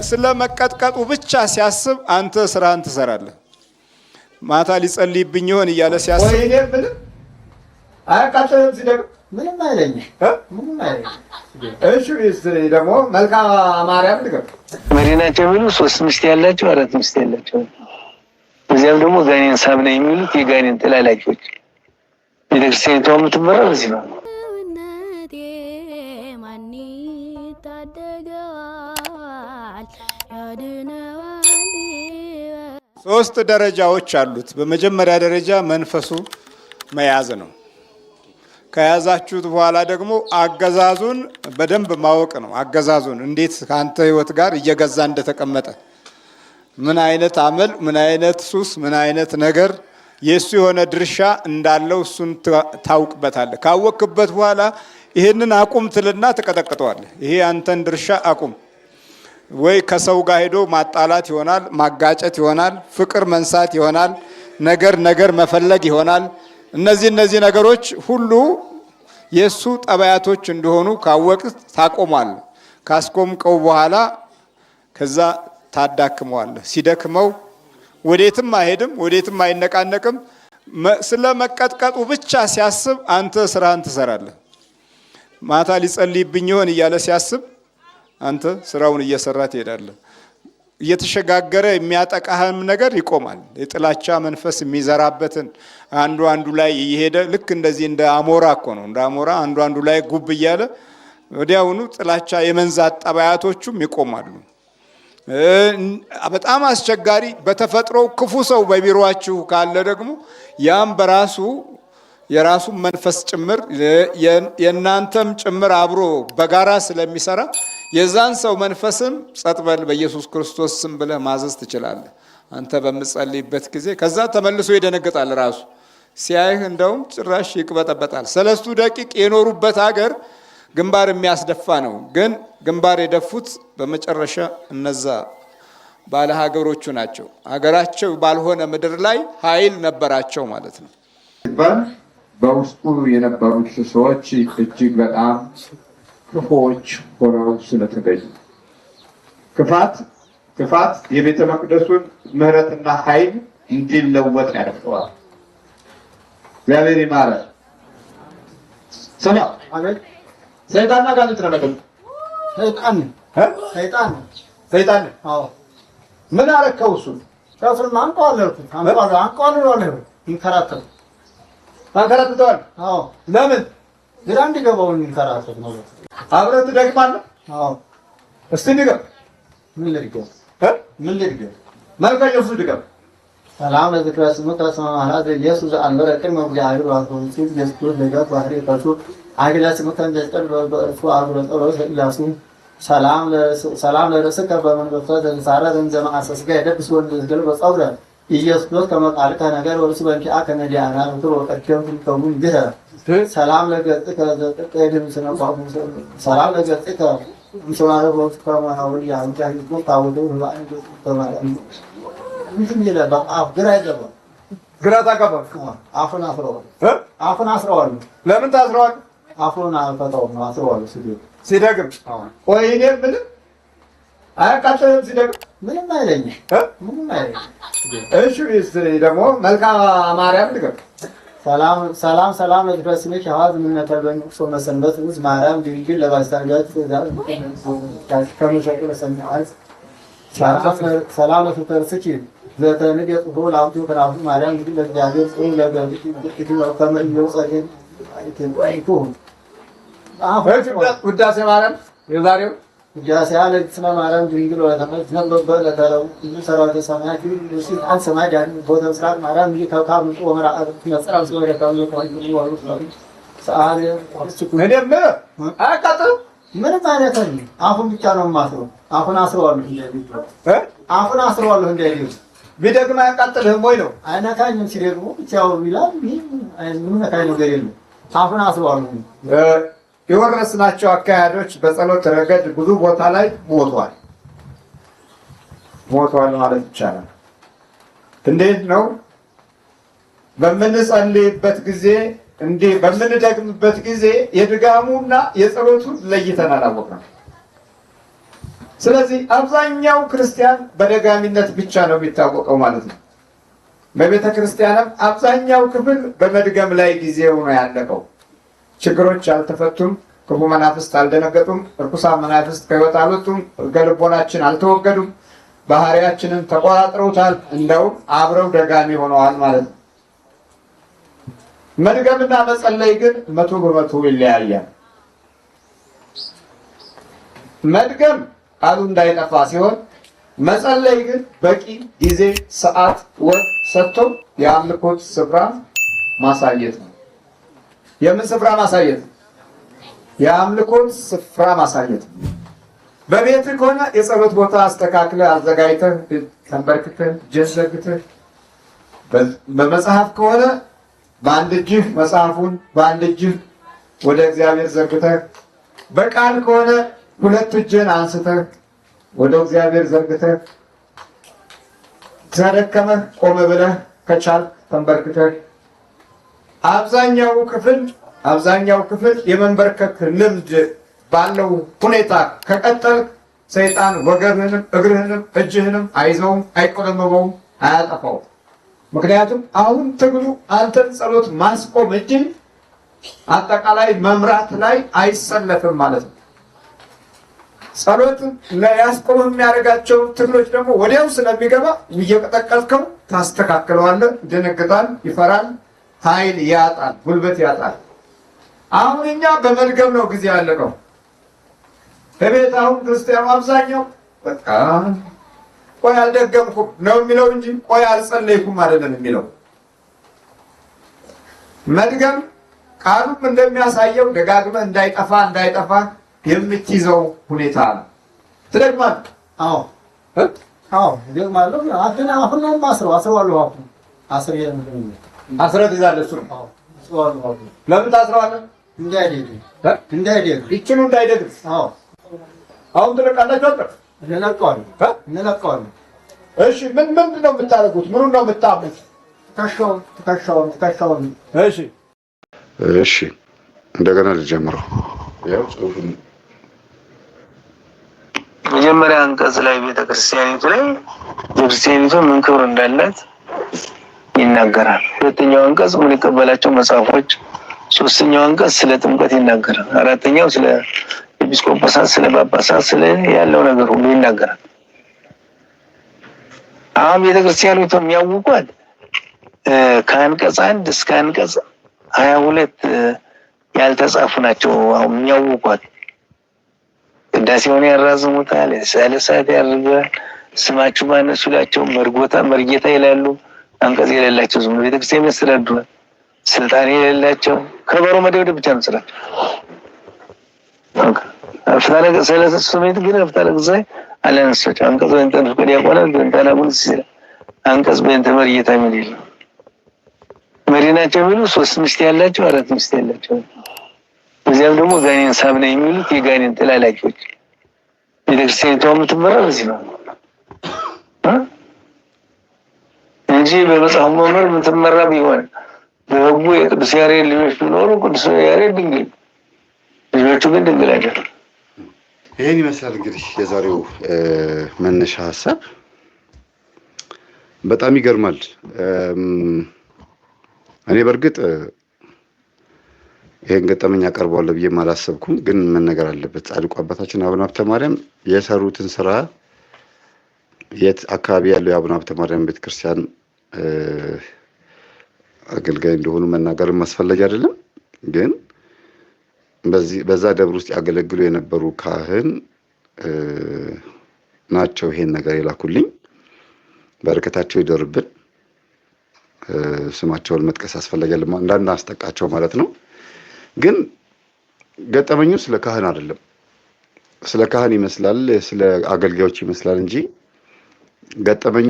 ስለመቀጥቀጡ ብቻ ሲያስብ አንተ ስራህን ትሰራለህ። ማታ ሊጸልይብኝ ይሆን እያለ ሲያስብ ወይኔ አያቃጥልም ሲደግ ምንም አይለኝ ምንም አይለኝ። እሺ ደግሞ መልካ ማርያም ድገም መዲናቸው የሚሉ 3 ሚስት ያላቸው 4 ሚስት ያላቸው እዚያም ደግሞ ጋኔን ሳብና የሚሉት የጋኔን ተላላኪዎች ቤተክርስቲያኒቷ የምትመራው እዚህ ነው። ሶስት ደረጃዎች አሉት። በመጀመሪያ ደረጃ መንፈሱ መያዝ ነው። ከያዛችሁት በኋላ ደግሞ አገዛዙን በደንብ ማወቅ ነው። አገዛዙን እንዴት ካንተ ህይወት ጋር እየገዛ እንደተቀመጠ ምን አይነት አመል፣ ምን አይነት ሱስ፣ ምን አይነት ነገር የሱ የሆነ ድርሻ እንዳለው እሱን ታውቅበታለህ። ካወቅበት በኋላ ይሄንን አቁም ትልና ተቀጠቅጠዋለህ። ይሄ አንተን ድርሻ አቁም። ወይ ከሰው ጋር ሄዶ ማጣላት ይሆናል፣ ማጋጨት ይሆናል፣ ፍቅር መንሳት ይሆናል፣ ነገር መፈለግ ይሆናል። እነዚህ ነገሮች ሁሉ የሱ ጠባያቶች እንደሆኑ ካወቅ ታቆማል። ካስቆምከው በኋላ ከዛ ታዳክመዋለህ። ሲደክመው ወዴትም አይሄድም፣ ወዴትም አይነቃነቅም። ስለመቀጥቀጡ ብቻ ሲያስብ አንተ ስራህን ትሰራለህ። ማታ ሊጸልይብኝ ይሆን እያለ ሲያስብ አንተ ስራውን እየሰራ ትሄዳለህ። እየተሸጋገረ የሚያጠቃህም ነገር ይቆማል። የጥላቻ መንፈስ የሚዘራበትን አንዱ ላይ እየሄደ ልክ እንደዚህ እንደ አሞራ እኮ ነው። እንደ አሞራ አንዱ ላይ ጉብ እያለ ወዲያውኑ ጥላቻ የመንዛት ጠባያቶቹም ይቆማሉ። በጣም አስቸጋሪ በተፈጥሮ ክፉ ሰው በቢሮአችሁ ካለ ደግሞ ያም በራሱ የራሱ መንፈስ ጭምር የእናንተም ጭምር አብሮ በጋራ ስለሚሰራ የዛን ሰው መንፈስም ጸጥበል በኢየሱስ ክርስቶስ ስም ብለህ ማዘዝ ትችላለህ። አንተ በምጸልይበት ጊዜ ከዛ ተመልሶ ይደነግጣል። ራሱ ሲያይህ እንደውም ጭራሽ ይቅበጠበጣል። 3 ደቂቅ የኖሩበት ሀገር ግንባር የሚያስደፋ ነው። ግን ግንባር የደፉት በመጨረሻ እነዛ ባለ ሀገሮቹ ናቸው። ሀገራቸው ባልሆነ ምድር ላይ ኃይል ነበራቸው ማለት ነው። በውስጡ የነበሩት ሰዎች እጅግ በጣም ክፉዎች ሆነው ስለተገኙ ክፋት የቤተ መቅደሱን ምህረትና ኃይል እንዲለወጥ ያደርገዋል። እግዚአብሔር ይማረን። ሰማ አሜን። ሰይጣንና ጋኔን ተረጋግጡ። ሰይጣን አዎ ምን አረከው? እሱ ራሱን አንቋለሁ አንከራተተዋል። አዎ ለምን ግራ እንዲገባው እንከራተት ነው። አብረህ ትደግማለህ። አዎ እስቲ ንገር። ምን ልድገም? መልካም ኢየሱስ ድገም። ሰላም ለዝክረ ስምከ ስመ ማህራት ኢየሱስ አንበረ ቅድመ እግዚአብሔር ወአንተ ኢየሱስ ለጋት ባህሪ ከሱ አግላ ስምከ እንደጠር በእርሱ አብረ ጸሎት ለላሱ ሰላም ለርስከ በመንፈስ ተንሳረ ዘንዘማ አሰስጋ የደብስ ወንድ ዝገል በጸውረ ኢየሱስ ከመቃልከ ነገር ወርስ በንኪአ ከነዲያና ወጥሮ ወቀደም ከሙን ግህ ሰላም ለገጽከ ዘቀደም ሰናፋሙ ሰላም ለገጽከ ምሰማረ ወጥቶ ከማውል ያንተ ይቆ ታውዶ ባን ተማራም ምንም ይላል። አፍ ግራ ታቀባ አፉን አስረዋል። ለምን ታስረዋል? አፉን አፈታው ነው አስረዋል። ሲደግም ወይኔ ምንም አያቃጥልም። ሲደግም ምንም አይለኝ ምንም አይለኝ። እሺ ደግሞ መልካ ማርያም ድገም። ሰላም ለድረስልሽ አዋዝ ምን ተበኝ ሶ መሰንበት ውዝ ማርያም ድንግል ለባስታጋት ከመሸቁ ለሰማዓት ሰላም ለፍተርስኪ ዘተንግ የጽፎ ላውቱ ከራሱ ማርያም ድንግል ለእግዚአብሔር ጽኑ ለገብቲ ከመየው ጸገን አይተንቁ ውዳሴ ማርያም የዛሬው ውዳሴ ያለ ስለ ማርያም ድንግል ወለተመት ነበበ ለተለው ሰራዊተ ሰማያት ይሉሲ አንሰማይ ዳን ቦታው ስራት ማርያም ይከካም ወመራ ነጽራው ስለሆነ ካሉ ወሩ ሰዓሊ ምንም አቃጥል ምን ማለት ነው? አፉን ብቻ ነው ማስረው። አፉን አስረዋለሁ እንደዚህ ቢደግማ ያቃጥልህም ወይ ነው? አይነካኝም። ሲደግሙ ብቻው ይላል ምን ነካኝ ነገር የለም። አፉን አስረዋለሁ። የወረስናቸው አካሄዶች በጸሎት ረገድ ብዙ ቦታ ላይ ሞቷል ማለት ይቻላል። እንዴት ነው? በምንጸልይበት ጊዜ በምንደግምበት ጊዜ የድጋሙና የጸሎቱ ለይተን አላወቅንም። ስለዚህ አብዛኛው ክርስቲያን በደጋሚነት ብቻ ነው የሚታወቀው ማለት ነው። በቤተ ክርስቲያንም አብዛኛው ክፍል በመድገም ላይ ጊዜው ነው ያለቀው። ችግሮች አልተፈቱም፣ ክፉ መናፍስት አልደነገጡም፣ እርኩሳን መናፍስት ከሕይወት አልወጡም፣ ከልቦናችን አልተወገዱም፣ ባህሪያችንን ተቆጣጥረውታል። እንደውም አብረው ደጋሚ ሆነዋል ማለት ነው። መድገምና መጸለይ ግን 100% ይለያያል። መድገም ቃሉ እንዳይጠፋ ሲሆን መጸለይ ግን በቂ ጊዜ፣ ሰዓት፣ ወቅት ሰጥቶ የአምልኮት ስፍራ ማሳየት ነው። የምን ስፍራ ማሳየት? የአምልኮት ስፍራ ማሳየት። በቤት ከሆነ የጸሎት ቦታ አስተካክለህ አዘጋጅተህ ተንበርክከህ እጅህን ዘርግተህ፣ በመጽሐፍ ከሆነ በአንድ እጅህ መጽሐፉን በአንድ እጅህ ወደ እግዚአብሔር ዘርግተህ፣ በቃል ከሆነ ሁለት እጅህን አንስተህ ወደ እግዚአብሔር ዘርግተህ፣ ተደከመህ ቆመ ብለህ ከቻልክ ተንበርክከህ። አብዛኛው ክፍል የመንበርከክ ልምድ ባለው ሁኔታ ከቀጠልክ ሰይጣን ወገብህንም እግርህንም እጅህንም አይዘውም፣ አይቆለመመውም፣ አያጠፋውም። ምክንያቱም አሁን ትግሉ አንተን ጸሎት ማስቆም እንጂ አጠቃላይ መምራት ላይ አይሰለፍም ማለት ነው። ጸሎት ያስቆም የሚያደርጋቸው ትግሎች ደግሞ ወዲያው ስለሚገባ እየቀጠቀጥከው ታስተካክለዋለህ። ይደነግጣል፣ ይፈራል፣ ኃይል ያጣል፣ ጉልበት ያጣል። አሁን እኛ በመድገም ነው ጊዜ ያለቀው። በቤት አሁን ክርስቲያኑ አብዛኛው በቃ ቆይ አልደገምኩም ነው የሚለው እንጂ ቆይ አልጸለይኩም አይደለም የሚለው። መድገም ቃሉም እንደሚያሳየው ደጋግመህ እንዳይጠፋ የምትይዘው ሁኔታ ነው። ትደግማለህ? አዎ ደግማለሁ። አሁን ነው አስረዋለሁ። አስረት ትይዛለህ። እሱ ለምን ታስረዋለህ? እንዳይደግም ይችሉ እንዳይደግም። አሁን ትለቃላችሁ? እንለቀዋለን። እሺ ምንድን ነው የምታደርጉት? ምኑን ነው የምታሙት? ትከሻውን። እሺ እንደገና ልጀምረው። ያው ጽሁፉን መጀመሪያ አንቀጽ ላይ ቤተክርስቲያኒቱ ምን ክብር እንዳላት ይናገራል። ሁለተኛው አንቀጽ ምን ይቀበላቸው መጽሐፎች፣ ሶስተኛው አንቀጽ ስለ ጥምቀት ይናገራል። አራተኛው ስለ ኤጲስቆጶሳት፣ ስለ ጳጳሳት፣ ስለ ያለው ነገር ሁሉ ይናገራል። አሁን ቤተክርስቲያኒቱ የሚያውቋት ከአንቀጽ 1 እስከ አንቀጽ 22 ያልተጻፉ ናቸው። አሁን የሚያውቋት ቅዳሴውን ያራዝሙታል፣ የሳለ ሰዓት ያደርጋል፣ ስማችሁ ማነሱ ይላቸው፣ መርጌታ ይላሉ። አንቀጽ የሌላቸው ዝም ብሎ ቤተክርስቲያን ያስተዳድራል። ስልጣን የሌላቸው ከበሮ መደብደብ ብቻ ነው ስራቸው። አፍታለቀ ሰለሰ ስሜት ግን አፍታለቀ ዘይ አላነሳቸው። አንቀጽ በእንተ ፍቅር ያቆናል በእንተ ላቡንስ ይላል። አንቀጽ በእንተ መርጌታ ምን ይላል? መሪናቸው የሚሉ 3 ሚስት ያላቸው 4 ሚስት ያላቸው፣ በዚያም ደግሞ ጋኔን ሳብ ነው የሚሉት የጋኔን ተላላኪዎች። ቤተክርስቲያኒቷ የምትመራው በዚህ ነው እንጂ በመጽሐፍ መምህር የምትመራ ቢሆን በሕጉ የቅዱስ ያሬድ ልጆች ቢኖሩ ቅዱስ ያሬድ ድንግል፣ ልጆቹ ግን ድንግል አይደሉም። ይህን ይመስላል እንግዲህ የዛሬው መነሻ ሀሳብ። በጣም ይገርማል። እኔ በእርግጥ ይሄን ገጠመኝ አቀርበዋለሁ ብዬ አላሰብኩም፣ ግን ምን ነገር አለበት። ጻድቁ አባታችን አቡነ ሀብተ ማርያም የሰሩትን ስራ የት አካባቢ ያለው የአቡነ ሀብተ ማርያም ቤተክርስቲያን አገልጋይ እንደሆኑ መናገርም ማስፈለግ አይደለም። ግን በዛ ደብር ውስጥ ያገለግሉ የነበሩ ካህን ናቸው ይሄን ነገር የላኩልኝ። በረከታቸው ይደርብን። ስማቸውን መጥቀስ አስፈለገ እንዳናስጠቃቸው ማለት ነው። ግን ገጠመኙ ስለ ካህን አይደለም። ስለ ካህን ይመስላል፣ ስለ አገልጋዮች ይመስላል እንጂ ገጠመኙ